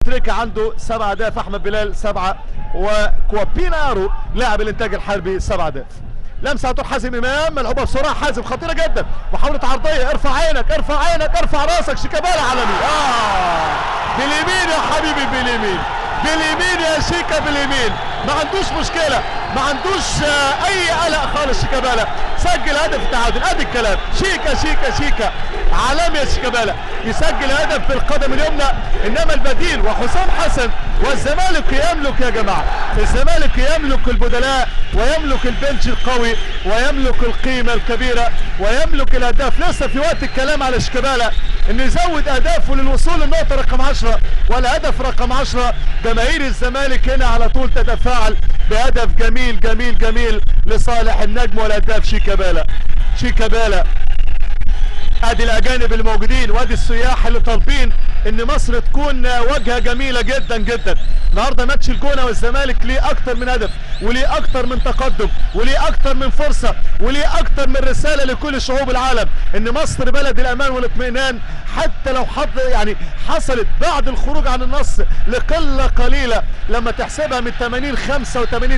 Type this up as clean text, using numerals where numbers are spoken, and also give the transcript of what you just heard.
تريكا عنده 7 اهداف، احمد بلال 7، وكوابينارو لاعب الانتاج الحربي 7 اهداف. لمسه هتروح حازم امام، ملعوبه بسرعه، حازم خطيره جدا، محاوله عرضيه، ارفع عينك ارفع عينك ارفع راسك، شيكابالا عالمي. باليمين يا حبيبي، باليمين باليمين يا شيكا، باليمين، ما عندوش مشكله، ما عندوش اي قلق خالص. شيكابالا سجل هدف التعادل، ادي الكلام، شيكا شيكا شيكا عالمي يا شيكابالا، يسجل هدف بالقدم اليمنى. انما البديل وحسام حسن، والزمالك يملك يا جماعه، الزمالك يملك البدلاء ويملك البنش القوي ويملك القيمه الكبيره ويملك الاهداف. لسه في وقت الكلام على شيكابالا انه يزود اهدافه للوصول للنقطه رقم 10 والهدف رقم 10. جماهير الزمالك هنا على طول تتفاعل بهدف جميل جميل جميل لصالح النجم والهداف شيكابالا. شيكابالا، ادي الاجانب الموجودين وادي السياح اللي طالبين ان مصر تكون واجهه جميله جدا جدا. النهارده ماتش الجونه والزمالك ليه اكتر من هدف، وليه اكتر من تقدم، وليه اكتر من فرصه، وليه اكتر من رساله لكل شعوب العالم ان مصر بلد الامان والاطمئنان. حتى لو حصلت بعد الخروج عن النص لقله قليله، لما تحسبها من 80 85